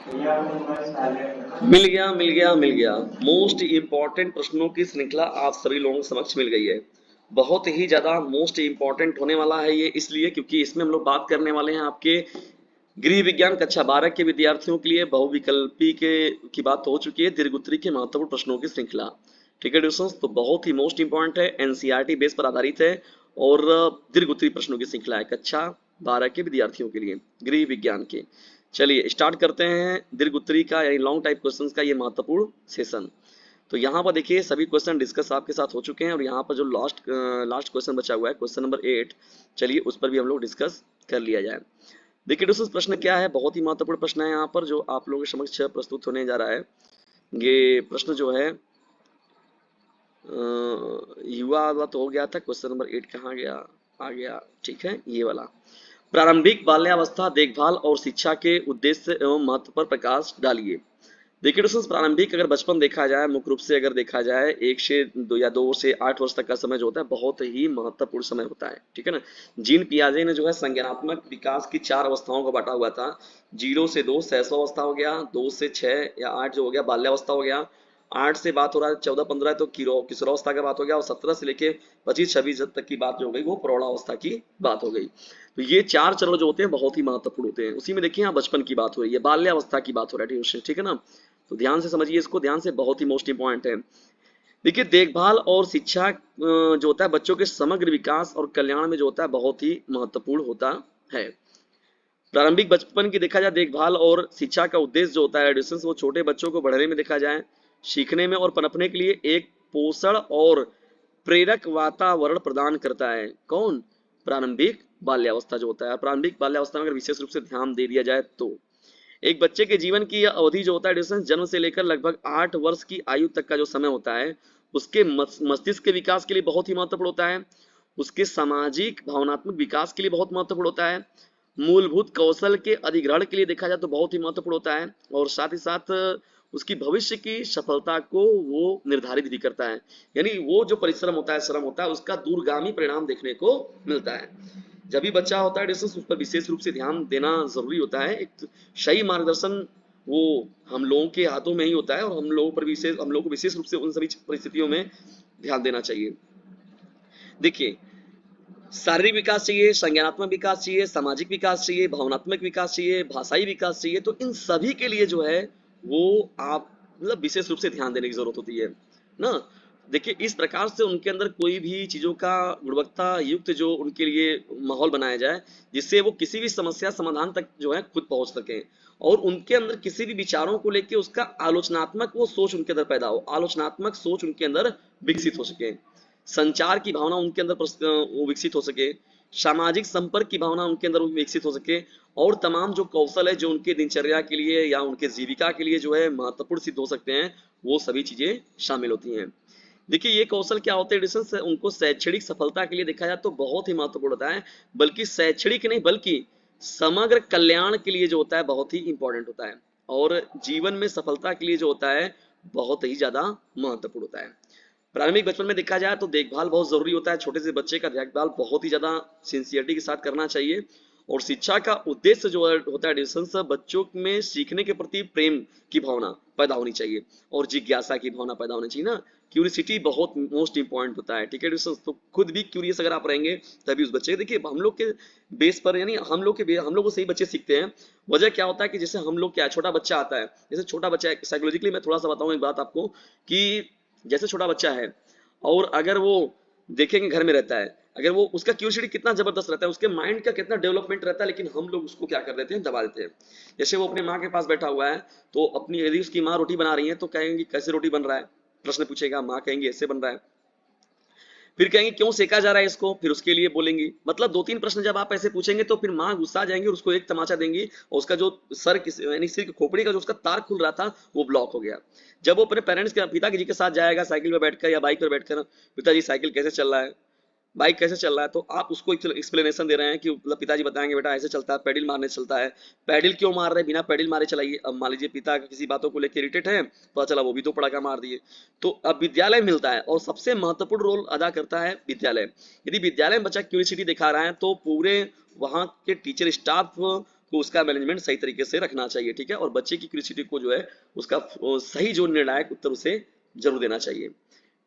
मिल गया। Most important प्रश्नों की श्रृंखला आप सभी लोगों के समक्ष मिल गई है। बहुत ही ज्यादा मोस्ट इंपॉर्टेंट होने वाला है ये, इसलिए क्योंकि इसमें हम लोग बात करने वाले हैं आपके गृह विज्ञान कक्षा 12 के विद्यार्थियों के लिए बहुविकल्पी के की बात तो हो चुकी है, दीर्घोत्तरी के महत्वपूर्ण प्रश्नों की श्रृंखला। ठीक है डिस्टेंस, तो बहुत ही मोस्ट इंपॉर्टेंट है, एनसीईआरटी बेस पर आधारित है और दीर्घोत्तरी प्रश्नों की श्रृंखला है कक्षा 12 के विद्यार्थियों के लिए गृह विज्ञान के। चलिए स्टार्ट करते हैं दीर्घोत्तरी का यानी लॉन्ग टाइप क्वेश्चंस का ये महत्वपूर्ण सेशन। तो यहाँ पर देखिए सभी क्वेश्चन डिस्कस आपके साथ हो चुके हैं और यहाँ पर जो लास्ट क्वेश्चन बचा हुआ है क्वेश्चन नंबर 8, चलिए उस पर भी हम लोग डिस्कस कर लिया जाए। देखिए दोस्तों प्रश्न क्या है, बहुत ही महत्वपूर्ण प्रश्न है यहाँ पर जो आप लोगों के समक्ष प्रस्तुत होने जा रहा है। ये प्रश्न जो है युवा वाला तो हो गया था, क्वेश्चन नंबर 8 कहाँ गया, आ गया, ठीक है ये वाला। प्रारंभिक बाल्यावस्था देखभाल और शिक्षा के उद्देश्य एवं महत्व पर प्रकाश डालिए। देखिए दोस्तों प्रारंभिक अगर बचपन देखा जाए, मुख्य रूप से अगर देखा जाए 1 से 2 या 2 से 8 वर्ष तक का समय जो होता है बहुत ही महत्वपूर्ण समय होता है, ठीक है ना। जीन पियाजे ने जो है संज्ञानात्मक विकास की 4 अवस्थाओं को बांटा हुआ था। 0 से 2 शैशवावस्था हो गया, 2 से 6 या 8 जो हो गया बाल्यावस्था हो गया, 8 से बात हो रहा है 14-15 तो किशोरावस्था का बात हो गया और 17 से लेके 25-26 तक की बात जो हो गई वो प्रौढ़ावस्था की बात हो गई। तो ये 4 चरण जो होते हैं बहुत ही महत्वपूर्ण होते हैं। उसी में देखिए यहाँ बचपन की बात हो रही है, बाल्यावस्था की बात हो रहा है, ठीक है ना। तो ध्यान से समझिए इसको, ध्यान से, बहुत ही मोस्ट इंपॉर्टेंट है। देखिए देखभाल और शिक्षा जो होता है बच्चों के समग्र विकास और कल्याण में जो होता है बहुत ही महत्वपूर्ण होता है। प्रारंभिक बचपन की देखा जाए देखभाल और शिक्षा का उद्देश्य जो होता है एडिशंस, वो छोटे बच्चों को बढ़ने में देखा जाए, सीखने में और पनपने के लिए एक पोषण और प्रेरक वातावरण प्रदान करता है। कौन? प्रारंभिक बाल्यावस्था जो होता है। प्रारंभिक बाल्यावस्था में अगर विशेष रूप से ध्यान दे दिया जाए तो एक बच्चे के जीवन की यह अवधि जो होता है डिस्टेंस जन्म से लेकर लगभग 8 वर्ष की आयु तक का जो समय होता है उसके मस्तिष्क के विकास के लिए बहुत ही महत्वपूर्ण होता है, उसके सामाजिक भावनात्मक विकास के लिए बहुत महत्वपूर्ण होता है, मूलभूत कौशल के अधिग्रहण के लिए देखा जाए तो बहुत ही महत्वपूर्ण होता है और साथ ही साथ उसकी भविष्य की सफलता को वो निर्धारित भी करता है। यानी वो जो परिश्रम होता है, श्रम होता है, उसका दूरगामी परिणाम देखने को मिलता है। जब भी बच्चा होता है डिस्टेंस उस पर विशेष रूप से ध्यान देना जरूरी होता है। एक सही मार्गदर्शन वो हम लोगों के हाथों में ही होता है और हम लोगों को विशेष रूप से उन सभी परिस्थितियों में ध्यान देना चाहिए। देखिए शारीरिक विकास चाहिए, संज्ञानात्मक विकास चाहिए, सामाजिक विकास चाहिए, भावनात्मक विकास चाहिए, भाषाई विकास चाहिए, तो इन सभी के लिए जो है वो आप मतलब विशेष रूप से ध्यान देने की जरूरत होती है ना। देखिए इस प्रकार से उनके अंदर कोई भी चीजों का गुणवत्ता युक्त जो उनके लिए माहौल बनाया जाए जिससे वो किसी भी समस्या समाधान तक जो है खुद पहुंच सके और उनके अंदर किसी भी विचारों को लेके उसका आलोचनात्मक वो सोच उनके अंदर पैदा हो, आलोचनात्मक सोच उनके अंदर विकसित हो सके, संचार की भावना उनके अंदर विकसित हो सके, सामाजिक संपर्क की भावना उनके अंदर विकसित हो सके और तमाम जो कौशल है जो उनके दिनचर्या के लिए या उनके जीविका के लिए जो है महत्वपूर्ण सिद्ध हो सकते हैं वो सभी चीजें शामिल होती हैं। देखिए ये कौशल क्या होते हैं डिस्टेंस, उनको शैक्षणिक सफलता के लिए देखा जाए तो बहुत ही महत्वपूर्ण होता है, बल्कि शैक्षणिक नहीं बल्कि समग्र कल्याण के लिए जो होता है बहुत ही इंपॉर्टेंट होता है और जीवन में सफलता के लिए जो होता है बहुत ही ज्यादा महत्वपूर्ण होता है। प्रारंभिक बचपन में देखा जाए तो देखभाल बहुत जरूरी होता है, छोटे से बच्चे का देखभाल बहुत ही ज्यादा सिंसियरिटी के साथ करना चाहिए और शिक्षा का उद्देश्य जो होता है डिस्टेंस बच्चों में सीखने के प्रति प्रेम की भावना पैदा होनी चाहिए और जिज्ञासा की भावना पैदा होनी चाहिए ना। क्यूरियोसिटी बहुत मोस्ट इंपॉर्टेंट होता है, ठीक है डिस्टेंस, तो खुद भी क्यूरियस अगर आप रहेंगे तभी उस बच्चे, देखिए हम लोग के बेस पर यानी हम लोग को सही बच्चे सीखते हैं। वजह क्या होता है कि जैसे हम लोग क्या छोटा बच्चा आता है, जैसे छोटा बच्चा साइकोलॉजिकली मैं थोड़ा सा बताऊं एक बात आपको कि जैसे छोटा बच्चा है और अगर वो देखेंगे घर में रहता है, अगर वो उसका क्यूरियोसिटी कितना जबरदस्त रहता है, उसके माइंड का कितना डेवलपमेंट रहता है, लेकिन हम लोग उसको क्या कर देते हैं, दबा देते हैं। जैसे वो अपने माँ के पास बैठा हुआ है तो अपनी यदि उसकी माँ रोटी बना रही है तो कहेंगे कैसे रोटी बन रहा है, प्रश्न पूछेगा, माँ कहेंगे ऐसे बन रहा है, फिर कहेंगे क्यों सेका जा रहा है इसको, फिर उसके लिए बोलेंगी, मतलब 2-3 प्रश्न जब आप ऐसे पूछेंगे तो फिर माँ गुस्सा आ जाएंगी और उसको एक तमाचा देंगी और उसका जो सर यानी सिर की खोपड़ी का जो उसका तार खुल रहा था वो ब्लॉक हो गया। जब वो अपने पेरेंट्स के पिताजी जी के साथ जाएगा साइकिल पर बैठकर या बाइक पर बैठकर, पिताजी साइकिल कैसे चल रहा है, बाइक कैसे चल रहा है, तो आप उसको एक्सप्लेनेशन दे रहे हैं कि मतलब पिताजी बताएंगे बेटा ऐसे चलता है, पेडल मारने से चलता है, पेडल क्यों मार रहे हैं, बिना पेडल मारे चलाइए। अब मान लीजिए पिता किसी बातों को लेकर इरिटेट है, पता चला वो भी 2 पड़ाका मार दिए। तो अब विद्यालय मिलता है और सबसे महत्वपूर्ण रोल अदा करता है विद्यालय। यदि विद्यालय में बच्चा क्यूरियोसिटी दिखा रहा है तो पूरे वहां के टीचर स्टाफ को उसका मैनेजमेंट सही तरीके से रखना चाहिए, ठीक है, और बच्चे की क्यूरियोसिटी को जो है उसका सही जो निर्णायक उत्तर उसे जरूर देना चाहिए।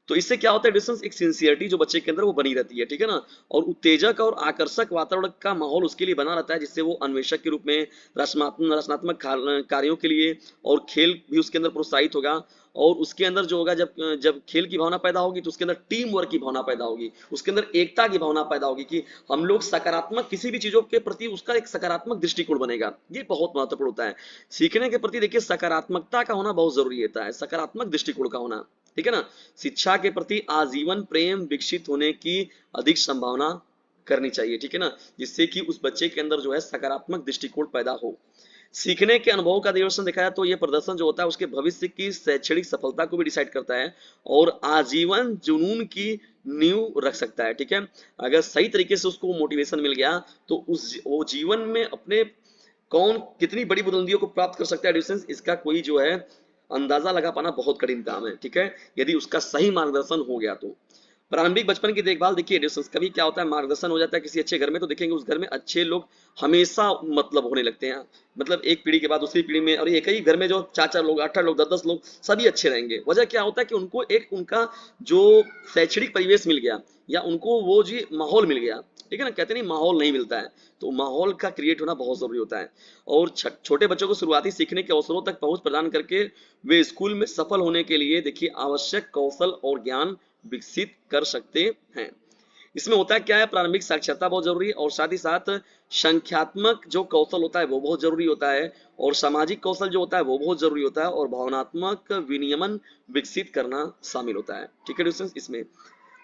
तो इससे क्या होता है डिस्टेंस, एक सिंसियरिटी जो बच्चे के अंदर वो बनी रहती है, ठीक है ना, और उत्तेजक और आकर्षक वातावरण का माहौल उसके लिए बना रहता है, जिससे वो अन्वेषक के रूप में रचनात्मक कार्यों के लिए और खेल भी उसके अंदर प्रोत्साहित होगा। और उसके अंदर जो होगा, जब जब खेल की भावना पैदा होगी तो उसके अंदर टीम वर्क की भावना पैदा होगी, उसके अंदर एकता की भावना पैदा होगी कि हम लोग सकारात्मक किसी भी चीजों के प्रति उसका एक सकारात्मक दृष्टिकोण बनेगा। ये बहुत महत्वपूर्ण होता है सीखने के प्रति। देखिए सकारात्मकता का होना बहुत जरूरी होता है, सकारात्मक दृष्टिकोण का होना, ठीक है ना। शिक्षा के प्रति आजीवन प्रेम विकसित होने की अधिक संभावना करनी चाहिए, ठीक है ना, जिससे कि उस बच्चे के अंदर जो है सकारात्मक दृष्टिकोण पैदा हो। सीखने के अनुभव का प्रदर्शन देखा जाए तो ये प्रदर्शन जो होता है उसके भविष्य की शैक्षणिक सफलता को भी डिसाइड करता है और आजीवन जुनून की नींव रख सकता है, ठीक है। अगर सही तरीके से उसको मोटिवेशन मिल गया तो उस वो जीवन में अपने कौन कितनी बड़ी बुलंदियों को प्राप्त कर सकता है डिस्टेंस, इसका कोई जो है अंदाजा लगा पाना बहुत कठिन काम है, ठीक है, यदि उसका सही मार्गदर्शन हो गया तो। प्रारंभिक बचपन की देखभाल, देखिए डिस्टेंस कभी क्या होता है, मार्गदर्शन हो जाता है किसी अच्छे घर में तो देखेंगे उस घर में अच्छे लोग हमेशा मतलब होने लगते हैं, मतलब एक पीढ़ी के बाद दूसरी पीढ़ी में, और एक ही घर में जो 4-4 लोग 8-8 लोग 10-10 लोग सभी अच्छे रहेंगे। वजह क्या होता है कि उनको एक उनका जो शैक्षणिक परिवेश मिल गया या उनको वो जी माहौल मिल गया, ठीक है ना, कहते नहीं माहौल नहीं मिलता है, तो माहौल का क्रिएट होना बहुत जरूरी होता है। और छोटे बच्चों को शुरुआती सीखने के अवसरों तक पहुंच प्रदान करके वे स्कूल में सफल होने के लिए देखिए आवश्यक कौशल और ज्ञान विकसित कर सकते हैं। इसमें होता है क्या है, प्रारंभिक साक्षरता बहुत जरूरी है और साथ ही साथ संख्यात्मक जो कौशल होता है वो बहुत जरूरी होता है और सामाजिक कौशल जो होता है वो बहुत जरूरी होता है और भावनात्मक विनियमन विकसित करना शामिल होता है, ठीक है डिस्टेंस। इसमें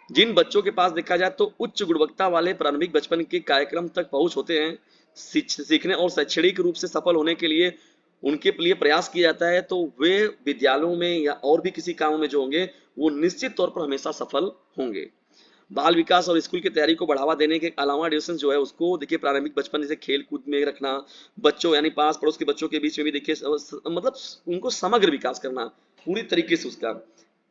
जिन बच्चों के पास देखा जाए तो उच्च गुणवत्ता वाले प्रारंभिक बचपन के कार्यक्रम तक पहुंच होते हैं, सीखने और शैक्षणिक रूप से सफल होने के लिए उनके लिए प्रयास किया जाता है, तो वे विद्यालयों में या और भी किसी काम में जो होंगे वो निश्चित तौर पर हमेशा सफल होंगे। बाल विकास और स्कूल की तैयारी को बढ़ावा देने के अलावा डिस्टेंस जो है उसको देखिए प्रारंभिक बचपन जैसे खेल कूद में रखना, बच्चों यानी पास पड़ोस के बच्चों के बीच में भी देखिए मतलब उनको समग्र विकास करना पूरी तरीके से उसका।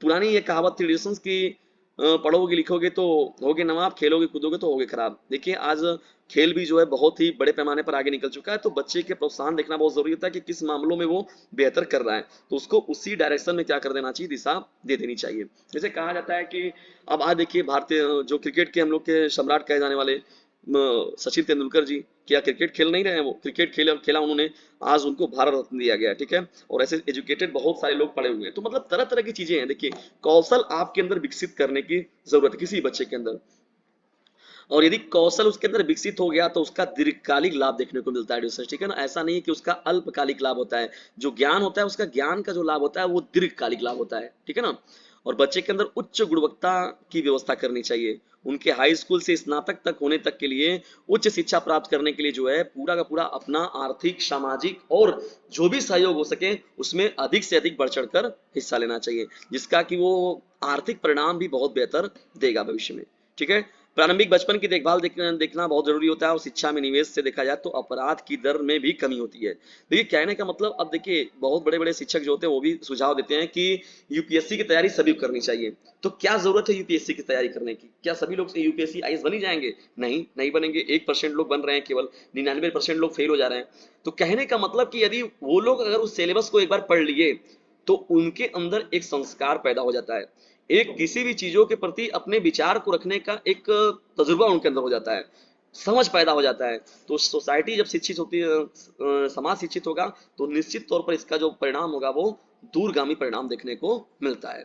पुरानी ये कहावत थी डिस्टेंस की, पढ़ोगे लिखोगे तो होगे नवाब, खेलोगे कूदोगे तो होगे खराब। देखिए आज खेल भी जो है बहुत ही बड़े पैमाने पर आगे निकल चुका है, तो बच्चे के प्रोत्साहन देखना बहुत जरूरी होता है कि किस मामलों में वो बेहतर कर रहा है, तो उसको उसी डायरेक्शन में क्या कर देना चाहिए, दिशा दे देनी चाहिए। जैसे कहा जाता है कि अब आज देखिए भारतीय जो क्रिकेट के हम लोग के सम्राट कहे जाने वाले सचिन तेंदुलकर जी, क्या क्रिकेट खेल नहीं रहे हैं, वो क्रिकेट खेला उन्होंने, आज उनको भारत रत्न दिया गया, ठीक है, और ऐसे एजुकेटेड बहुत सारे लोग पढ़े हुए हैं। तो मतलब तरह तरह की चीजें हैं, देखिए कौशल आपके अंदर विकसित करने की जरूरत है किसी बच्चे के अंदर, और यदि कौशल उसके अंदर विकसित हो गया तो उसका दीर्घकालिक लाभ देखने को मिलता है रिसर्च, ठीक है ना, ऐसा नहीं है कि उसका अल्पकालिक लाभ होता है। जो ज्ञान होता है उसका ज्ञान का जो लाभ होता है वो दीर्घकालिक लाभ होता है, ठीक है ना। और बच्चे के अंदर उच्च गुणवत्ता की व्यवस्था करनी चाहिए, उनके हाई स्कूल से स्नातक तक होने तक के लिए उच्च शिक्षा प्राप्त करने के लिए जो है पूरा का पूरा अपना आर्थिक सामाजिक और जो भी सहयोग हो सके उसमें अधिक से अधिक बढ़ चढ़कर हिस्सा लेना चाहिए, जिसका कि वो आर्थिक परिणाम भी बहुत बेहतर देगा भविष्य में, ठीक है। प्रारंभिक बचपन की देखभाल देखना बहुत जरूरी होता है और शिक्षा में निवेश से देखा जाए तो अपराध की दर में भी कमी होती है। देखिए कहने का मतलब, अब देखिए बहुत बड़े बड़े शिक्षक जो होते हैं वो भी सुझाव देते हैं कि यूपीएससी की तैयारी सभी को करनी चाहिए। तो क्या जरूरत है यूपीएससी की तैयारी करने की, क्या सभी लोग यूपीएससी आईएएस बन ही जाएंगे? नहीं, नहीं बनेंगे, 1% लोग बन रहे हैं, केवल 99% लोग फेल हो जा रहे हैं। तो कहने का मतलब कि यदि वो लोग अगर उस सिलेबस को एक बार पढ़ लिए तो उनके अंदर एक संस्कार पैदा हो जाता है, एक किसी भी चीजों के प्रति अपने विचार को रखने का एक तजुर्बा उनके अंदर हो जाता है, समझ पैदा हो जाता है। तो सोसाइटी जब शिक्षित होती है, समाज शिक्षित होगा तो निश्चित तौर पर इसका जो परिणाम होगा वो दूरगामी परिणाम देखने को मिलता है।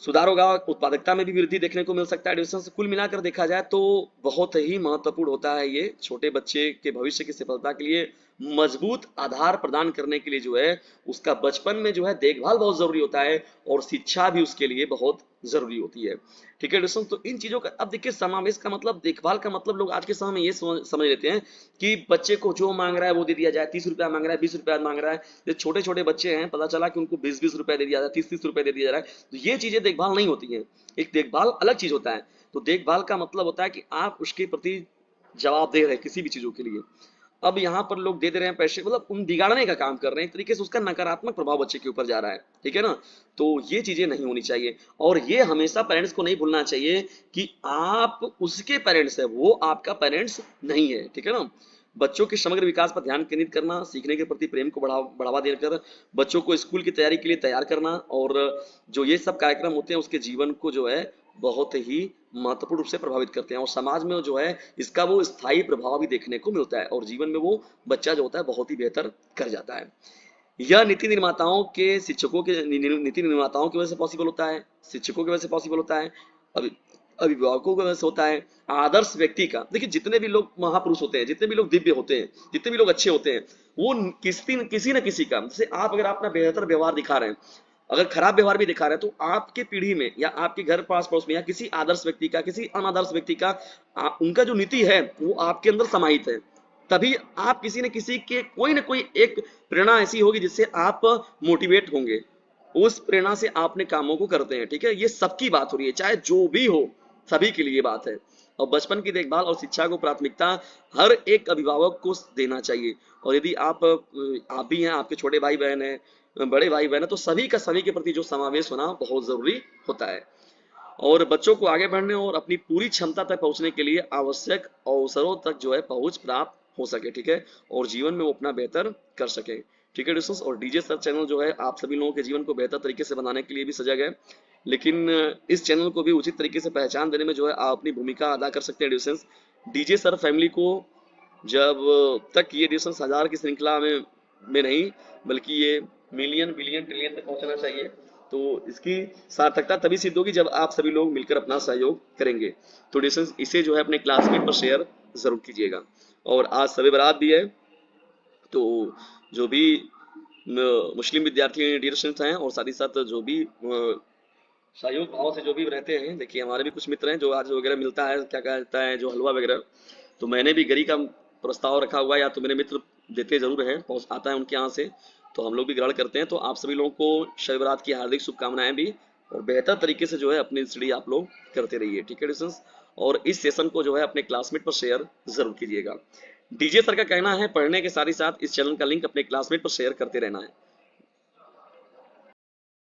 सुधार होगा, उत्पादकता में भी वृद्धि देखने को मिल सकता है डिस्टेंस। कुल मिलाकर देखा जाए तो बहुत ही महत्वपूर्ण होता है ये छोटे बच्चे के भविष्य की सफलता के लिए मजबूत आधार प्रदान करने के लिए जो है उसका बचपन में जो है देखभाल बहुत जरूरी होता है और शिक्षा भी उसके लिए बहुत जरूरी होती है, ठीक है दोस्तों। तो इन चीजों का अब देखिए समावेश का मतलब, देखभाल का मतलब लोग आज के समय में ये समझ लेते हैं कि बच्चे को जो मांग रहा है वो दे दिया जाए, 30 रुपया मांग रहा है 20 रुपया मांग रहा है, जो छोटे छोटे बच्चे हैं पता चला कि उनको 20-20 रुपया दे दिया जाए, 30-30 रुपया दे दिया जा रहा है, तो ये चीजें देखभाल नहीं होती हैं। एक देखभाल अलग चीज होता है, तो देखभाल का मतलब होता है कि आप उसके प्रति जवाब दे रहे हैं किसी भी चीजों के लिए। अब यहाँ पर लोग दे दे रहे हैं पैसे, मतलब उन बिगाड़ने का काम कर रहे हैं, एक तरीके से उसका नकारात्मक प्रभाव बच्चे के ऊपर जा रहा है, ठीक है ना। तो ये चीजें नहीं होनी चाहिए और ये हमेशा पेरेंट्स को नहीं भूलना चाहिए कि आप उसके पेरेंट्स है, वो आपका पेरेंट्स नहीं है, ठीक है ना। बच्चों के समग्र विकास पर ध्यान केंद्रित करना, सीखने के प्रति प्रेम को बढ़ावा देकर बच्चों को स्कूल की तैयारी के लिए तैयार करना, और जो ये सब कार्यक्रम होते हैं उसके जीवन को जो है बहुत ही महत्वपूर्ण रूप से प्रभावित करते हैं, और समाज में जो है इसका वो स्थायी प्रभाव भी देखने को मिलता है, और जीवन में वो बच्चा जो होता है बहुत ही बेहतर कर जाता है। यह नीति निर्माताओं के शिक्षकों के नीति निर्माताओं की वजह से पॉसिबल होता है, शिक्षकों की वजह से पॉसिबल होता है, अभी अभिभावकों की वजह से होता है, आदर्श व्यक्ति का। देखिए जितने भी लोग महापुरुष होते हैं, जितने भी लोग दिव्य होते हैं, जितने भी लोग अच्छे होते हैं, वो किसी न किसी का, जैसे आप अगर अपना बेहतर व्यवहार दिखा रहे हैं, अगर खराब व्यवहार भी दिखा रहे हैं, तो आपके पीढ़ी में या आपके घर पास पड़ोस में या किसी आदर्श व्यक्ति का, किसी अनादर्श व्यक्ति का उनका जो नीति है वो आपके अंदर समाहित है। तभी आप किसी न किसी के कोई ना कोई एक प्रेरणा ऐसी होगी जिससे आप मोटिवेट होंगे, उस प्रेरणा से आपने कामों को करते हैं। ठीक है, ये सबकी बात हो रही है, चाहे जो भी हो, सभी के लिए बात है। और बचपन की देखभाल और शिक्षा को प्राथमिकता हर एक अभिभावक को देना चाहिए, और यदि आप भी हैं, आपके छोटे भाई बहन हैं, बड़े भाई बहन है, तो सभी का सभी के प्रति जो समावेश होना बहुत जरूरी होता है। और बच्चों को आगे बढ़ने और अपनी पूरी क्षमता तक पहुंचने के लिए आवश्यक अवसरों तक जो है पहुंच प्राप्त हो सके। ठीक है, और जीवन में वो अपना बेहतर कर सके। ठीक है दोस्तों, और डीजे सर चैनल जो है आप सभी लोगों के जीवन को बेहतर तरीके से बनाने के लिए भी सजग है, लेकिन इस चैनल को भी उचित तरीके से पहचान देने में जो है आप अपनी भूमिका अदा कर सकते हैं। डीजे सर फैमिली को जब तक ये डिस्टेंस 1000 की श्रृंखला में नहीं, बल्कि ये मिलियन बिलियन ट्रिलियन तक पहुंचना चाहिए, तो इसकी सार्थकता तभी सिद्ध होगी जब आप सभी लोग मिलकर अपना सहयोग करेंगे। तो डिस्टेंस इसे जो है अपने क्लासमेट पर शेयर जरूर कीजिएगा। और आज शब बारात भी है, तो जो भी मुस्लिम विद्यार्थी डिस्टेंस हैं और साथ ही साथ जो भी सहयोग भाव से जो भी रहते हैं, देखिए हमारे भी कुछ मित्र हैं जो आज वगैरह मिलता है, क्या कहता है, जो हलवा वगैरह, तो मैंने भी गरी का प्रस्ताव रखा हुआ है, या तो मेरे मित्र देते जरूर हैं, आता है उनके यहाँ से, तो हम लोग भी ग्रहण करते हैं। तो आप सभी लोगों को शब बारात की हार्दिक शुभकामनाएं भी, और बेहतर तरीके से जो है अपनी स्टडी आप लोग करते रहिए। ठीक है डिस्टेंस, और इस सेशन को जो है अपने क्लासमेट पर शेयर जरूर कीजिएगा। डीजे सर का कहना है पढ़ने के साथ ही साथ इस चैनल का लिंक अपने क्लासमेट पर शेयर करते रहना है।